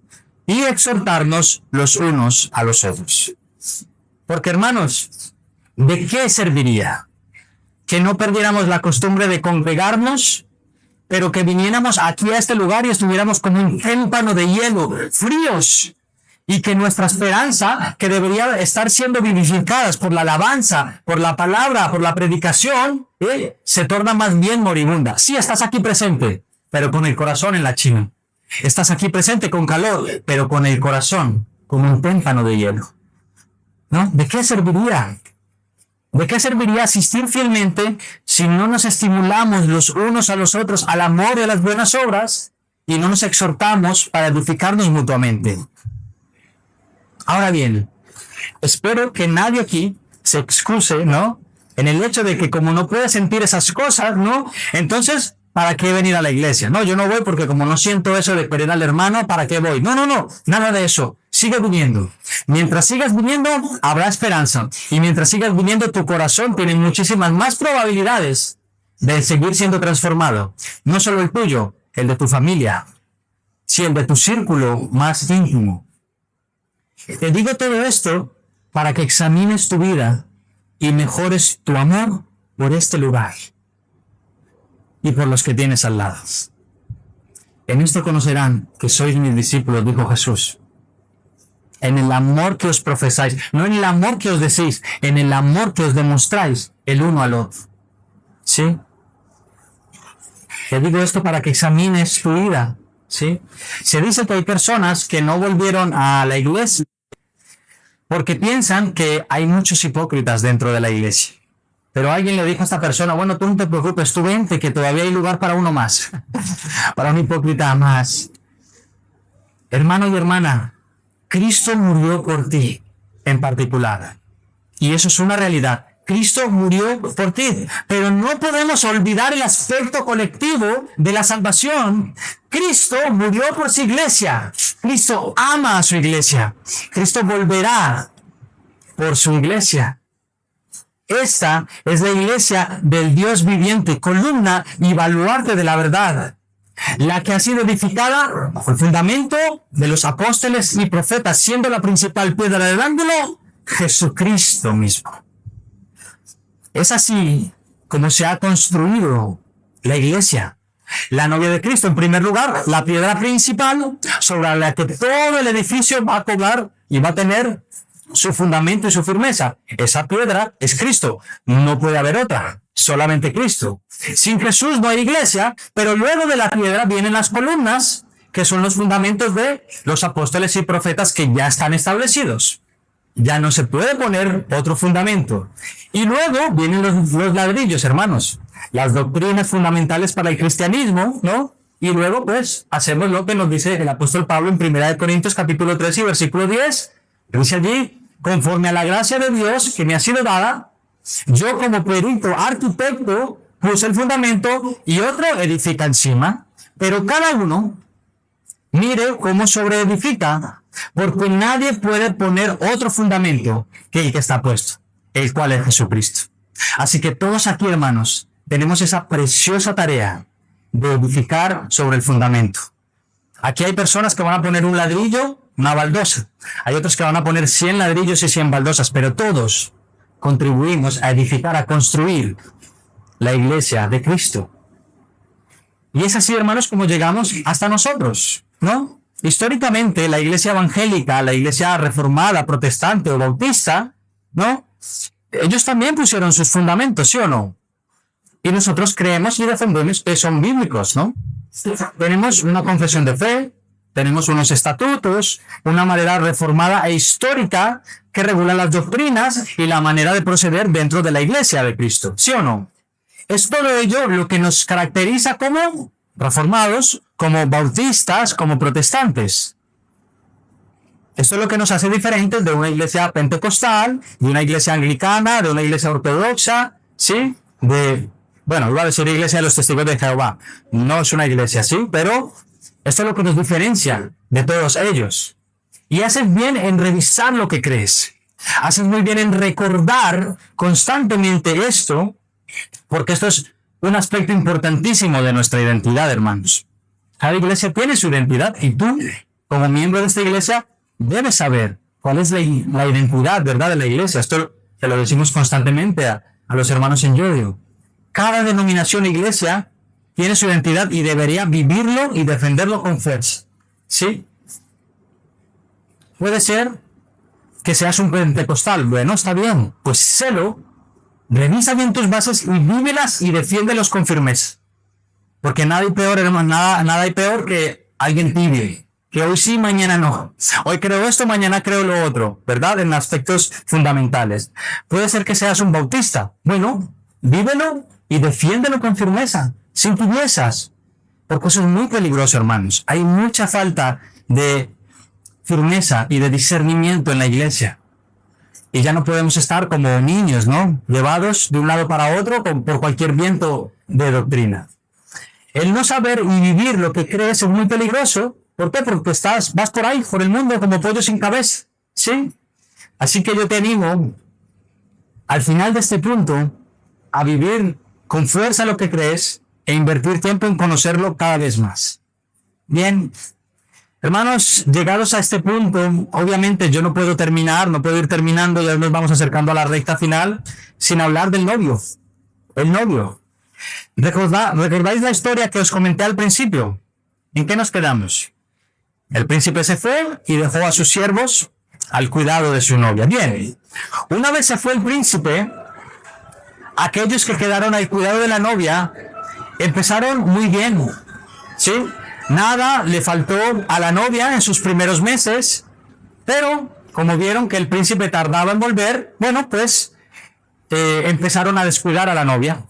B: y exhortarnos los unos a los otros. Porque, hermanos, ¿de qué serviría que no perdiéramos la costumbre de congregarnos, pero que viniéramos aquí a este lugar y estuviéramos como un témpano de hielo, fríos, y que nuestra esperanza, que debería estar siendo vivificadas por la alabanza, por la palabra, por la predicación, se torna más bien moribunda? Sí, estás aquí presente, pero con el corazón en la China. Estás aquí presente con calor, pero con el corazón como un témpano de hielo, ¿no? ¿De qué serviría? ¿De qué serviría asistir fielmente si no nos estimulamos los unos a los otros al amor y a las buenas obras y no nos exhortamos para edificarnos mutuamente? Ahora bien, espero que nadie aquí se excuse, ¿no? En el hecho de que como no puede sentir esas cosas, ¿no? Entonces, ¿para qué venir a la iglesia? No, yo no voy porque como no siento eso de querer al hermano, ¿para qué voy? No, nada de eso. Sigue viniendo. Mientras sigas viniendo, habrá esperanza. Y mientras sigas viniendo, tu corazón tiene muchísimas más probabilidades de seguir siendo transformado. No solo el tuyo, el de tu familia, sino el de tu círculo más íntimo. Te digo todo esto para que examines tu vida y mejores tu amor por este lugar y por los que tienes al lado. En esto conocerán que sois mis discípulos, dijo Jesús, en el amor que os profesáis, no en el amor que os decís, en el amor que os demostráis el uno al otro. ¿Sí? Te digo esto para que examines tu vida. ¿Sí? Se dice que hay personas que no volvieron a la iglesia porque piensan que hay muchos hipócritas dentro de la iglesia. Pero alguien le dijo a esta persona, bueno, tú no te preocupes, tú vente, que todavía hay lugar para uno más, para un hipócrita más. Hermano y hermana, Cristo murió por ti en particular. Y eso es una realidad. Cristo murió por ti, pero no podemos olvidar el aspecto colectivo de la salvación. Cristo murió por su iglesia. Cristo ama a su iglesia. Cristo volverá por su iglesia. Esta es la iglesia del Dios viviente, columna y baluarte de la verdad, la que ha sido edificada bajo el fundamento de los apóstoles y profetas, siendo la principal piedra del ángulo Jesucristo mismo. Es así como se ha construido la iglesia, la novia de Cristo. En primer lugar, la piedra principal sobre la que todo el edificio va a cobrar y va a tener su fundamento y su firmeza. Esa piedra es Cristo. No puede haber otra, solamente Cristo. Sin Jesús no hay iglesia, pero luego de la piedra vienen las columnas, que son los fundamentos de los apóstoles y profetas que ya están establecidos. Ya no se puede poner otro fundamento. Y luego vienen los ladrillos, hermanos. Las doctrinas fundamentales para el cristianismo, ¿no? Y luego, pues, hacemos lo que nos dice el apóstol Pablo en 1 Corintios capítulo 3 y versículo 10. Dice allí, conforme a la gracia de Dios que me ha sido dada, yo como perito, arquitecto, puse el fundamento y otro edifica encima. Pero cada uno mire cómo sobreedifica, porque nadie puede poner otro fundamento que el que está puesto, el cual es Jesucristo. Así que todos aquí, hermanos, tenemos esa preciosa tarea de edificar sobre el fundamento. Aquí hay personas que van a poner un ladrillo, una baldosa. Hay otros que van a poner 100 ladrillos y 100 baldosas, pero todos contribuimos a edificar, a construir la iglesia de Cristo. Y es así, hermanos, como llegamos hasta nosotros, ¿no? Históricamente, la iglesia evangélica, la iglesia reformada, protestante o bautista, ¿no? Ellos también pusieron sus fundamentos, ¿sí o no? Y nosotros creemos y defendemos que son bíblicos, ¿no? Tenemos una confesión de fe, tenemos unos estatutos, una manera reformada e histórica que regula las doctrinas y la manera de proceder dentro de la iglesia de Cristo, ¿sí o no? Es todo ello lo que nos caracteriza como reformados, como bautistas, como protestantes. Esto es lo que nos hace diferentes de una iglesia pentecostal, de una iglesia anglicana, de una iglesia ortodoxa, ¿sí? Bueno, iba a decir iglesia de los testigos de Jehová. No es una iglesia así, pero esto es lo que nos diferencia de todos ellos. Y haces bien en revisar lo que crees. Haces muy bien en recordar constantemente esto, porque esto es un aspecto importantísimo de nuestra identidad, hermanos. Cada iglesia tiene su identidad y tú, como miembro de esta iglesia, debes saber cuál es la identidad, ¿verdad?, de la iglesia. Esto se lo decimos constantemente a los hermanos en Yodio. Cada denominación e iglesia tiene su identidad y debería vivirlo y defenderlo con fuerza. ¿Sí? Puede ser que seas un pentecostal. Bueno, está bien. Pues sélo. Revisa bien tus bases y vívelas y defiéndelos con firmeza. Porque nada hay peor, hermano, nada hay peor que alguien tibio. Que hoy sí, mañana no. Hoy creo esto, mañana creo lo otro. ¿Verdad? En aspectos fundamentales. Puede ser que seas un bautista. Bueno, vívelo y defiéndelo con firmeza, sin tibiezas. Porque eso es muy peligroso, hermanos. Hay mucha falta de firmeza y de discernimiento en la iglesia. Y ya no podemos estar como niños, ¿no? Llevados de un lado para otro por cualquier viento de doctrina. El no saber y vivir lo que crees es muy peligroso. ¿Por qué? Porque vas por ahí, por el mundo, como pollo sin cabeza. ¿Sí? Así que yo te animo, al final de este punto, a vivir con fuerza lo que crees e invertir tiempo en conocerlo cada vez más. Bien. Hermanos, llegados a este punto, obviamente yo no puedo ir terminando, ya nos vamos acercando a la recta final, sin hablar del novio. El novio. ¿Recordáis la historia que os comenté al principio? ¿En qué nos quedamos? El príncipe se fue y dejó a sus siervos al cuidado de su novia. Bien, una vez se fue el príncipe, aquellos que quedaron al cuidado de la novia empezaron muy bien, ¿sí? Nada le faltó a la novia en sus primeros meses, pero como vieron que el príncipe tardaba en volver, bueno, pues empezaron a descuidar a la novia.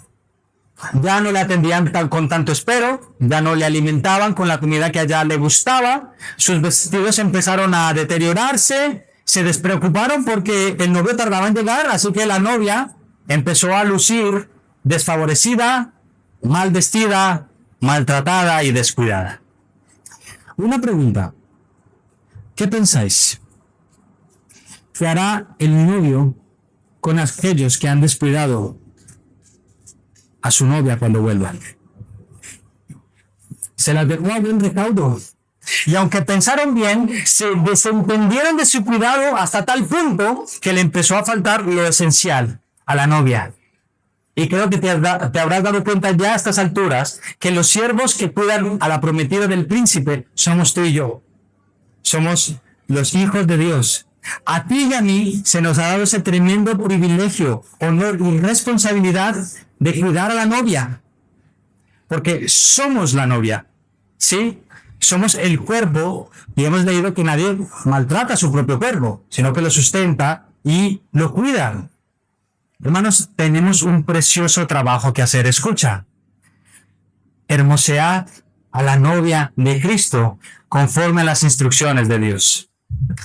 B: Ya no le atendían con tanto esmero, ya no le alimentaban con la comida que a ella le gustaba, sus vestidos empezaron a deteriorarse, se despreocuparon porque el novio tardaba en llegar, así que la novia empezó a lucir desfavorecida, mal vestida, maltratada y descuidada. Una pregunta. ¿Qué pensáis? ¿Qué hará el novio con aquellos que han descuidado a su novia cuando vuelvan? Se las dejó a buen recaudo. Y aunque pensaron bien, se desentendieron de su cuidado hasta tal punto que le empezó a faltar lo esencial a la novia. Y creo que te habrás dado cuenta ya a estas alturas que los siervos que cuidan a la prometida del príncipe somos tú y yo. Somos los hijos de Dios. A ti y a mí se nos ha dado ese tremendo privilegio, honor y responsabilidad de cuidar a la novia. Porque somos la novia, ¿sí? Somos el cuerpo y hemos leído que nadie maltrata a su propio cuerpo, sino que lo sustenta y lo cuida. Hermanos, tenemos un precioso trabajo que hacer. Escucha. Hermosead a la novia de Cristo conforme a las instrucciones de Dios.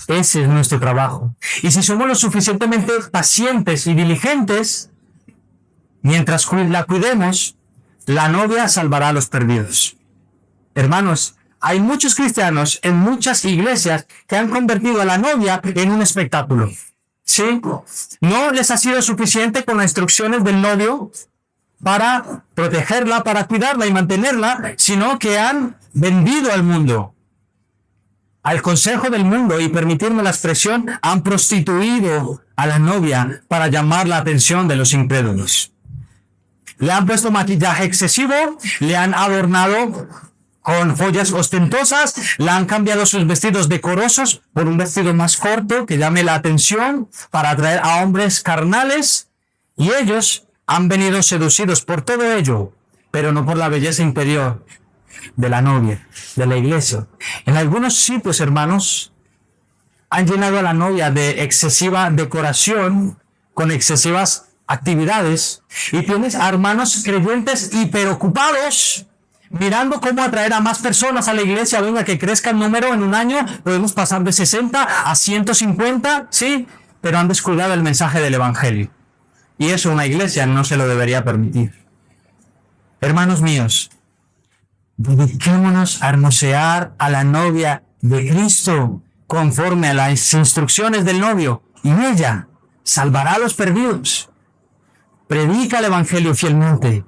B: Ese es nuestro trabajo. Y si somos lo suficientemente pacientes y diligentes, mientras la cuidemos, la novia salvará a los perdidos. Hermanos, hay muchos cristianos en muchas iglesias que han convertido a la novia en un espectáculo. ¿Sí? No les ha sido suficiente con las instrucciones del novio para protegerla, para cuidarla y mantenerla, sino que han vendido al mundo, al consejo del mundo, y permitirme la expresión, han prostituido a la novia para llamar la atención de los incrédulos. Le han puesto maquillaje excesivo, le han adornado con joyas ostentosas, le han cambiado sus vestidos decorosos por un vestido más corto que llame la atención para atraer a hombres carnales, y ellos han venido seducidos por todo ello, pero no por la belleza interior de la novia, de la iglesia. En algunos sitios, hermanos, han llenado a la novia de excesiva decoración, con excesivas actividades, y tienes a hermanos creyentes hiperocupados mirando cómo atraer a más personas a la iglesia. Venga, que crezca el número en un año, podemos pasar de 60 a 150, sí, pero han descuidado el mensaje del evangelio, y eso una iglesia no se lo debería permitir. Hermanos míos, dediquémonos a hermosear a la novia de Cristo conforme a las instrucciones del novio, y ella salvará a los perdidos. Predica el evangelio fielmente,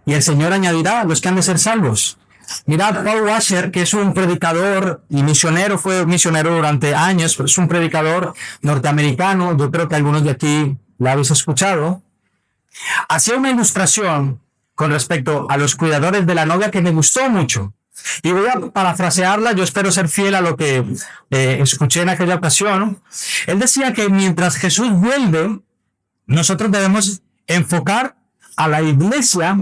B: y el Señor añadirá a los que han de ser salvos. Mirad, Paul Washer, que es un predicador y misionero, fue misionero durante años, pero es un predicador norteamericano, yo creo que algunos de aquí la habéis escuchado, hacía una ilustración con respecto a los cuidadores de la novia que me gustó mucho. Y voy a parafrasearla, yo espero ser fiel a lo que escuché en aquella ocasión. Él decía que mientras Jesús vuelve, nosotros debemos enfocar a la iglesia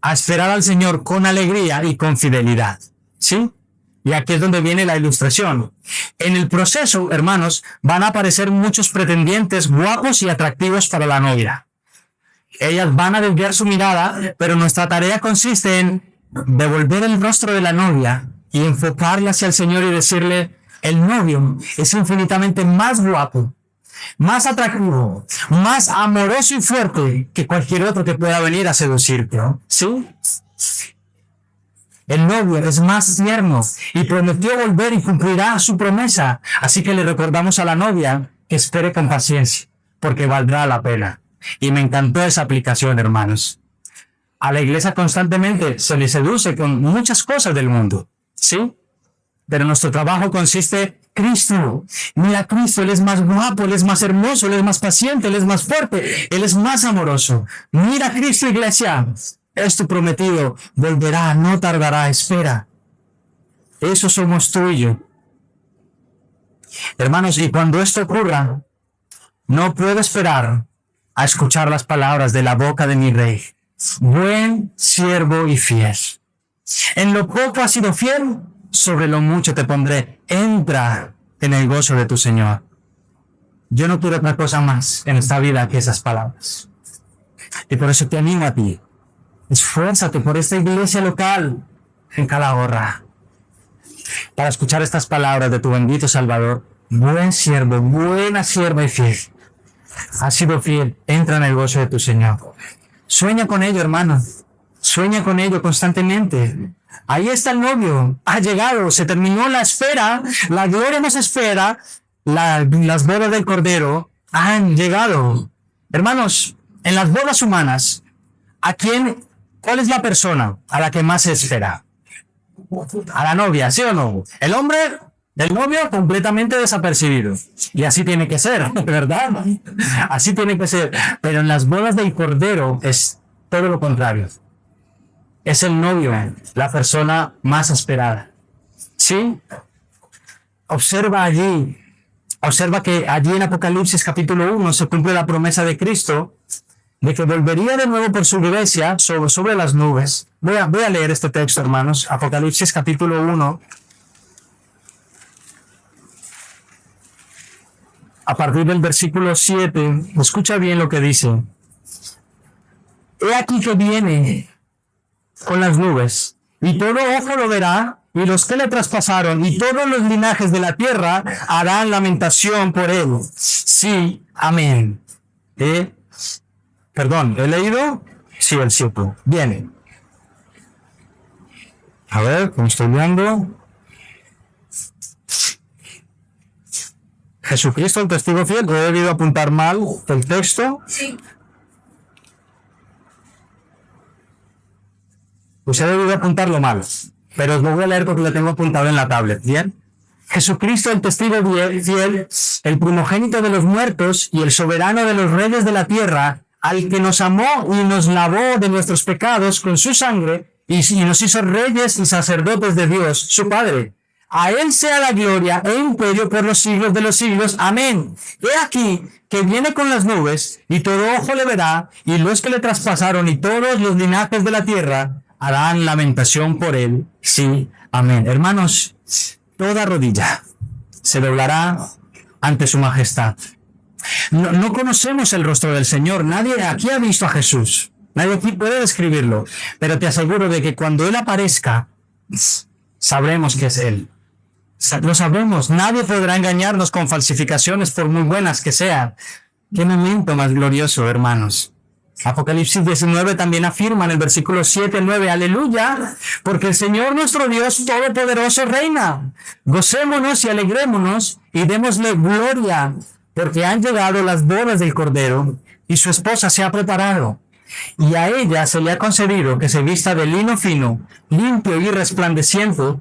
B: a esperar al Señor con alegría y con fidelidad. ¿Sí? Y aquí es donde viene la ilustración. En el proceso, hermanos, van a aparecer muchos pretendientes guapos y atractivos para la novia. Ellas van a desviar su mirada, pero nuestra tarea consiste en devolver el rostro de la novia y enfocarla hacia el Señor y decirle: el novio es infinitamente más guapo, más atractivo, más amoroso y fuerte que cualquier otro que pueda venir a seducirte. ¿Sí? El novio es más tierno y prometió volver y cumplirá su promesa. Así que le recordamos a la novia que espere con paciencia, porque valdrá la pena. Y me encantó esa aplicación, hermanos. A la iglesia constantemente se le seduce con muchas cosas del mundo, ¿sí? Pero nuestro trabajo consiste en Cristo. Mira a Cristo, Él es más guapo, Él es más hermoso, Él es más paciente, Él es más fuerte, Él es más amoroso. Mira a Cristo, iglesia. Es tu prometido, volverá, no tardará, espera. Eso somos tú y yo. Hermanos, y cuando esto ocurra, no puedo esperar a escuchar las palabras de la boca de mi Rey. Buen siervo y fiel. En lo poco has sido fiel, sobre lo mucho te pondré. Entra en el gozo de tu Señor. Yo no quiero otra cosa más en esta vida que esas palabras. Y por eso te animo a ti. Esfuérzate por esta iglesia local en Calahorra para escuchar estas palabras de tu bendito Salvador. Buen siervo, buena sierva y fiel. Has sido fiel. Entra en el gozo de tu Señor. Sueña con ello, hermano. Sueña con ello constantemente. Ahí está el novio. Ha llegado. Se terminó la espera. La gloria nos espera. Las bodas del Cordero han llegado. Hermanos, en las bodas humanas, ¿cuál es la persona a la que más se espera? A la novia, ¿sí o no? El hombre del novio completamente desapercibido. Y así tiene que ser, ¿verdad? Así tiene que ser. Pero en las bodas del Cordero es todo lo contrario. Es el novio, la persona más esperada. ¿Sí? Observa que allí en Apocalipsis capítulo 1 se cumple la promesa de Cristo de que volvería de nuevo por su iglesia sobre las nubes. Voy a leer este texto, hermanos. Apocalipsis capítulo 1. A partir del versículo 7, escucha bien lo que dice. He aquí que viene con las nubes, y todo ojo lo verá, y los que le traspasaron, y todos los linajes de la tierra harán lamentación por él. Sí, amén. Perdón, ¿he leído? Sí, el 7. Viene. A ver, ¿cómo estoy viendo? Jesucristo, el testigo fiel. ¿He debido apuntar mal el texto?
C: Sí.
B: Pues he debido apuntarlo mal, pero os lo voy a leer porque lo tengo apuntado en la tablet. ¿Bien? Jesucristo, el testigo fiel, el primogénito de los muertos y el soberano de los reyes de la tierra, al que nos amó y nos lavó de nuestros pecados con su sangre y nos hizo reyes y sacerdotes de Dios, su Padre. A él sea la gloria e imperio por los siglos de los siglos. Amén. He aquí que viene con las nubes, y todo ojo le verá, y los que le traspasaron, y todos los linajes de la tierra harán lamentación por él. Sí, amén. Hermanos, toda rodilla se doblará ante su majestad. No conocemos el rostro del Señor. Nadie aquí ha visto a Jesús. Nadie aquí puede describirlo. Pero te aseguro de que cuando Él aparezca, sabremos que es Él. Lo sabremos. Nadie podrá engañarnos con falsificaciones, por muy buenas que sean. Qué momento más glorioso, hermanos. Apocalipsis 19 también afirma en el versículo 7-9, aleluya, porque el Señor nuestro Dios Todopoderoso reina. Gocémonos y alegrémonos y démosle gloria, porque han llegado las bodas del Cordero y su esposa se ha preparado. Y a ella se le ha concedido que se vista de lino fino, limpio y resplandeciente,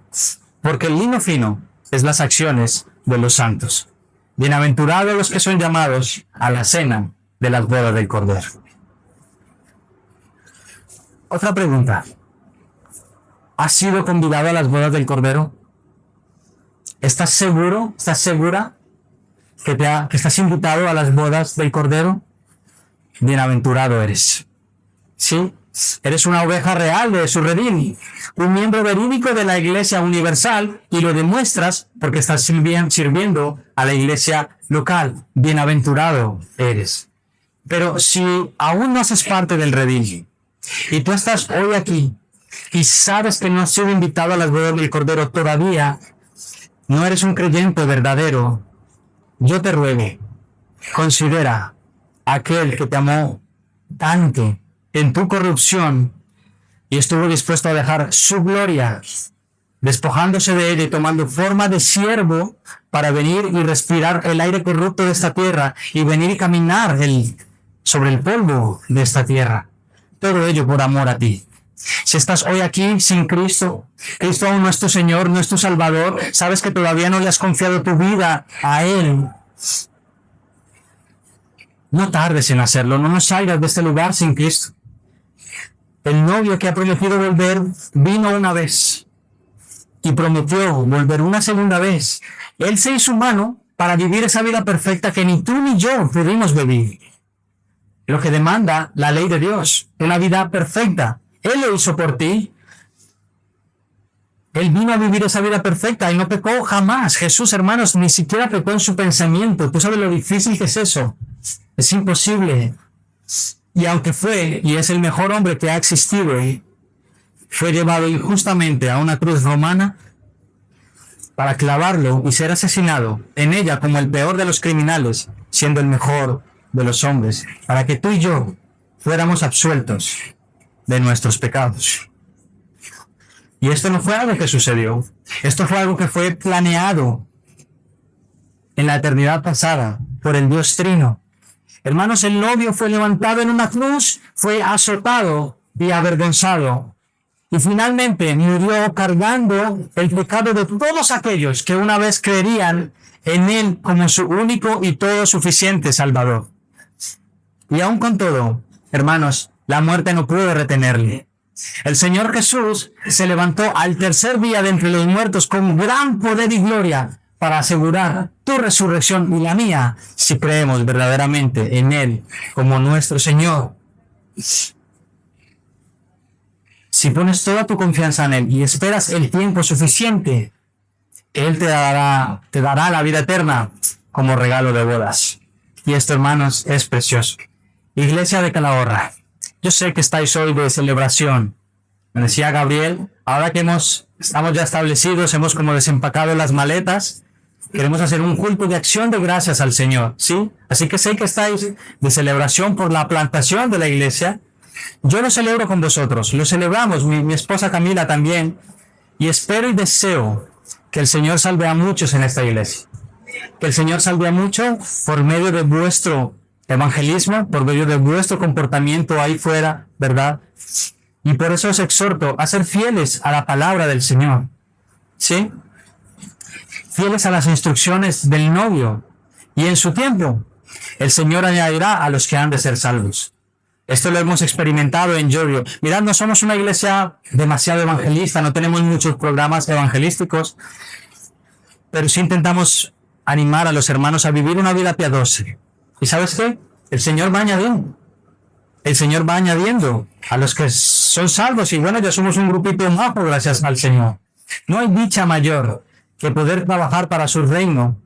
B: porque el lino fino es las acciones de los santos. Bienaventurados los que son llamados a la cena de las bodas del Cordero. Otra pregunta. ¿Has sido convidado a las bodas del Cordero? ¿Estás seguro? ¿Estás segura que estás invitado a las bodas del Cordero? Bienaventurado eres. ¿Sí? Eres una oveja real de su redil, un miembro verídico de la Iglesia Universal, y lo demuestras porque estás sirviendo a la iglesia local. Bienaventurado eres. Pero si aún no haces parte del redil, y tú estás hoy aquí y sabes que no has sido invitado a las bodas del Cordero todavía, no eres un creyente verdadero, yo te ruego, considera a aquel que te amó tanto en tu corrupción y estuvo dispuesto a dejar su gloria, despojándose de ella y tomando forma de siervo para venir y respirar el aire corrupto de esta tierra y venir y caminar sobre el polvo de esta tierra. Todo ello por amor a ti. Si estás hoy aquí sin Cristo, Cristo aún no es tu Señor, no es tu Salvador, sabes que todavía no le has confiado tu vida a Él, no tardes en hacerlo, no nos salgas de este lugar sin Cristo. El novio que ha prometido volver vino una vez y prometió volver una segunda vez. Él se hizo humano para vivir esa vida perfecta que ni tú ni yo pudimos vivir. Lo que demanda la ley de Dios, una vida perfecta. Él lo hizo por ti. Él vino a vivir esa vida perfecta y no pecó jamás. Jesús, hermanos, ni siquiera pecó en su pensamiento. ¿Tú sabes lo difícil que es eso? Es imposible. Y aunque fue y es el mejor hombre que ha existido, fue llevado injustamente a una cruz romana para clavarlo y ser asesinado en ella como el peor de los criminales, siendo el mejor de los hombres, para que tú y yo fuéramos absueltos de nuestros pecados. Y esto no fue algo que sucedió, esto fue algo que fue planeado en la eternidad pasada por el Dios Trino. Hermanos, el novio fue levantado en una cruz, fue azotado y avergonzado, y finalmente murió cargando el pecado de todos aquellos que una vez creerían en Él como su único y todo suficiente Salvador. Y aún con todo, hermanos, la muerte no pudo retenerle. El Señor Jesús se levantó al tercer día de entre los muertos con gran poder y gloria para asegurar tu resurrección y la mía, si creemos verdaderamente en Él como nuestro Señor. Si pones toda tu confianza en Él y esperas el tiempo suficiente, Él te dará la vida eterna como regalo de bodas. Y esto, hermanos, es precioso. Iglesia de Calahorra, yo sé que estáis hoy de celebración, Me decía Gabriel, ahora que estamos ya establecidos, hemos como desempacado las maletas, queremos hacer un culto de acción de gracias al Señor, ¿sí? Así que sé que estáis de celebración por la plantación de la iglesia. Yo lo celebro con vosotros, lo celebramos, mi esposa Camila también, y espero y deseo que el Señor salve a muchos en esta iglesia. Que el Señor salve a muchos por medio de vuestro evangelismo, por medio de vuestro comportamiento ahí fuera, ¿verdad? Y por eso os exhorto a ser fieles a la palabra del Señor, ¿sí? Fieles a las instrucciones del novio. Y en su tiempo, el Señor añadirá a los que han de ser salvos. Esto lo hemos experimentado en Giorgio. Mirad, no somos una iglesia demasiado evangelista, no tenemos muchos programas evangelísticos, pero sí intentamos animar a los hermanos a vivir una vida piadosa. ¿Y sabes qué? El Señor va añadiendo. El Señor va añadiendo a los que son salvos. Y bueno, ya somos un grupito majo, gracias al Señor. No hay dicha mayor que poder trabajar para su reino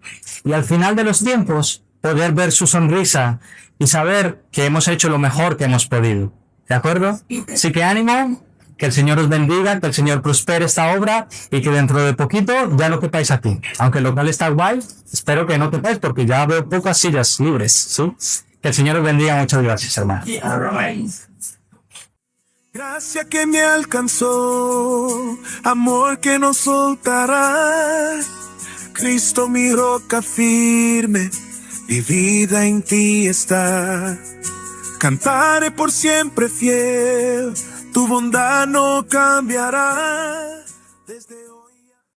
B: y al final de los tiempos poder ver su sonrisa y saber que hemos hecho lo mejor que hemos podido. ¿De acuerdo? Así que ánimo, que el Señor os bendiga, que el Señor prospere esta obra y que dentro de poquito ya no quepáis aquí. Aunque el local está guay, espero que no quepáis porque ya veo pocas sillas libres, ¿sí? Que el Señor os bendiga. Muchas gracias, hermano.
A: Gracia que me alcanzó, amor que no soltará. Cristo mi roca firme, mi vida en ti está. Cantaré por siempre fiel, tu bondad no cambiará.